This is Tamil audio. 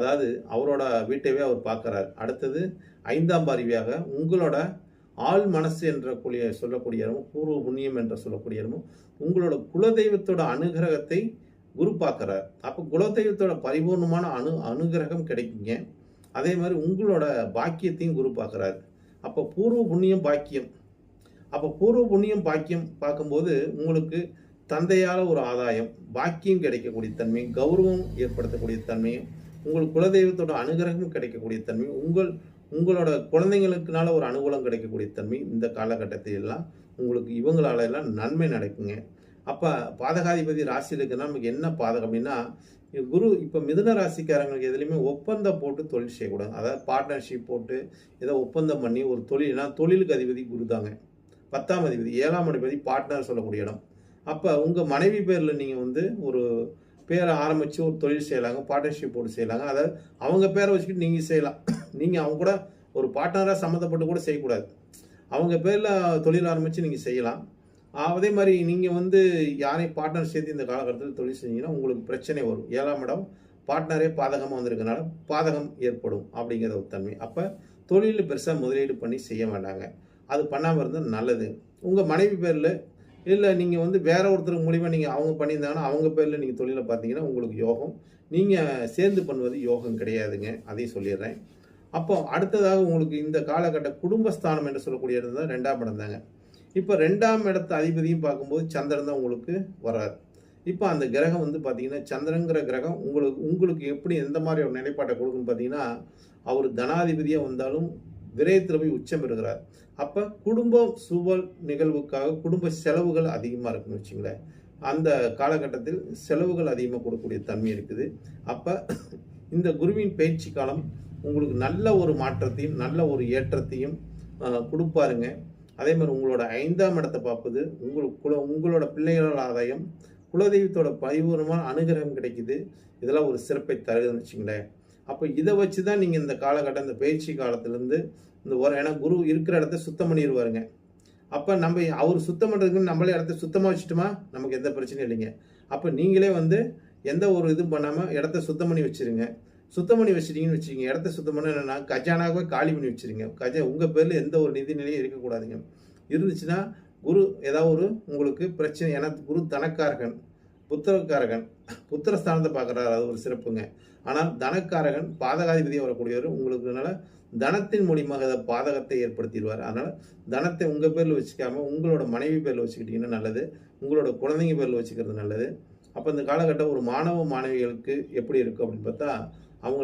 அதாவது அவரோட வீட்டையே அவர் பார்க்குறாரு. அடுத்தது 5ஆம் பார்வையாக உங்களோட ஆள் மனசு என்ற சொல்லக்கூடிய இடமும், பூர்வ புண்ணியம் என்று சொல்லக்கூடிய இடமும், உங்களோட குலதெய்வத்தோட அனுகிரகத்தை குரு பார்க்குறார். அப்போ குலதெய்வத்தோட பரிபூர்ணமான அனுகிரகம் கிடைக்குங்க. அதே மாதிரி உங்களோட பாக்கியத்தையும் குரு பார்க்குறாரு. அப்போ பூர்வ புண்ணியம் பாக்கியம். அப்போ பூர்வ புண்ணியம் பாக்கியம் பார்க்கும்போது உங்களுக்கு தந்தையால் ஒரு ஆதாயம், பாக்கியம் கிடைக்கக்கூடிய தன்மை, கௌரவம் ஏற்படுத்தக்கூடிய தன்மையும், உங்கள் குலதெய்வத்தோட அனுகிரகம் கிடைக்கக்கூடிய தன்மை, உங்களோட குழந்தைங்களுக்குனால ஒரு அனுகூலம் கிடைக்கக்கூடிய தன்மை இந்த காலகட்டத்தில் எல்லாம் உங்களுக்கு இவங்களால எல்லாம் நன்மை நடக்குங்க. அப்போ பாதகாதிபதி ராசியில் இருக்குன்னா நமக்கு என்ன பாதகம் அப்படின்னா, குரு இப்போ மிதுன ராசிக்காரங்களுக்கு எதுலையுமே ஒப்பந்தம் போட்டு தொழில் செய்யக்கூடாது. அதாவது பார்ட்னர்ஷிப் போட்டு ஏதோ ஒப்பந்தம் பண்ணி ஒரு தொழில்னா, தொழிலுக்கு அதிபதி குரு தாங்க. 10ஆம் அதிபதி 7ஆம் அதிபதி பார்ட்னர் சொல்லக்கூடிய இடம். அப்போ உங்கள் மனைவி பேரில் நீங்கள் ஒரு பேரை ஆரம்பித்து ஒரு தொழில் செய்யலாங்க, பார்ட்னர்ஷிப் போட்டு செய்யலாங்க. அதாவது அவங்க பேரை வச்சுக்கிட்டு நீங்கள் செய்யலாம். நீங்கள் அவங்க கூட ஒரு பார்ட்னராக சம்மந்தப்பட்டு கூட செய்யக்கூடாது. அவங்க பேரில் தொழில் ஆரம்பித்து நீங்கள் செய்யலாம். அதே மாதிரி நீங்கள் யாரையும் பார்ட்னர் சேர்த்து இந்த காலகட்டத்தில் தொழில் செஞ்சீங்கன்னா உங்களுக்கு பிரச்சனை வரும். 7ஆம் இடம் பார்ட்னரே பாதகமாக வந்திருக்கனால பாதகம் ஏற்படும் அப்படிங்கிற ஒரு தன்மை. அப்போ தொழில் பெருசாக முதலீடு பண்ணி செய்ய வேண்டாங்க. அது பண்ணாமல் இருந்தால் நல்லது. உங்கள் மனைவி பேரில் இல்லை நீங்கள் வேற ஒருத்தர் மூலிமா நீங்கள் அவங்க பண்ணியிருந்தாங்கன்னா அவங்க பேரில் நீங்கள் தொழிலை பார்த்தீங்கன்னா உங்களுக்கு யோகம். நீங்கள் சேர்ந்து பண்ணுவது யோகம் கிடையாதுங்க. அதையும் சொல்லிடுறேன். அப்போ அடுத்ததாக உங்களுக்கு இந்த காலகட்ட குடும்பஸ்தானம் என்று சொல்லக்கூடிய இடம் தான் 2ஆம் இடம் தாங்க. இப்போ 2ஆம் இடத்து அதிபதியும் பார்க்கும்போது சந்திரன் தான் உங்களுக்கு வராது. இப்போ அந்த கிரகம் பார்த்தீங்கன்னா சந்திரங்கிற கிரகம் உங்களுக்கு எப்படி எந்த மாதிரி ஒரு நிலைப்பாட்டை கொடுக்குன்னு பார்த்தீங்கன்னா, அவர் தனாதிபதியாக வந்தாலும் விரயத்தில் போய் உச்சம் பெறுகிறார். அப்போ குடும்பம் சுப நிகழ்வுக்காக குடும்ப செலவுகள் அதிகமாக இருக்குன்னு வச்சுங்களேன். அந்த காலகட்டத்தில் செலவுகள் அதிகமாக கொடுக்கக்கூடிய தன்மை இருக்குது. அப்போ இந்த குருவின் பயிற்சி காலம் உங்களுக்கு நல்ல ஒரு மாற்றத்தையும் நல்ல ஒரு ஏற்றத்தையும் கொடுப்பாருங்க. அதே மாதிரி உங்களோட 5ஆம் இடத்தை பார்ப்பது உங்களோட பிள்ளைகளோட ஆதாயம், குலதெய்வத்தோட பரிபூர்ணமான அனுகிரகம் கிடைக்குது. இதெல்லாம் ஒரு சிறப்பை தருதுன்னு வச்சுங்களேன். அப்போ இதை வச்சு தான் நீங்கள் இந்த காலகட்டம் இந்த பயிற்சி காலத்திலேருந்து ஏன்னா குரு இருக்கிற இடத்த சுத்தம் பண்ணிடுவாருங்க. அப்போ அவர் சுத்தம் பண்ணுறதுக்கு நம்மளே இடத்த சுத்தமாக வச்சுட்டோமா நமக்கு எந்த பிரச்சனையும் இல்லைங்க. அப்போ நீங்களே எந்த ஒரு இதுவும் பண்ணாமல் இடத்த சுத்தம் பண்ணி வச்சுருங்க. சுத்தம் பண்ணி வச்சுட்டீங்கன்னு வச்சுக்கிங்க. இடத்த சுத்தம் பண்ண என்னென்னா கஜானாவே காலி பண்ணி வச்சுருங்க. உங்கள் பேரில் எந்த ஒரு நிதி நிலையும் இருக்கக்கூடாதுங்க. இருந்துச்சுன்னா குரு ஏதாவது உங்களுக்கு பிரச்சனை. ஏன்னா குரு தனக்காரகன், புத்திரக்காரகன், புத்திரஸ்தானத்தை பார்க்குறாரு. அது ஒரு சிறப்புங்க. ஆனால் தனக்காரகன் பாதகாதிபதியாக வரக்கூடியவர் உங்களுக்குனால தனத்தின் மூலியமாக பாதகத்தை ஏற்படுத்திடுவார். அதனால் தனத்தை உங்கள் பேரில் வச்சுக்காமல் உங்களோட மனைவி பேரில் வச்சுக்கிட்டிங்கன்னா நல்லது. உங்களோட குழந்தைங்க பேரில் வச்சுக்கிறது நல்லது. அப்போ இந்த காலகட்டம் ஒரு மாணவ மாணவிகளுக்கு எப்படி இருக்கும் அப்படின்னு பார்த்தா, அவங்க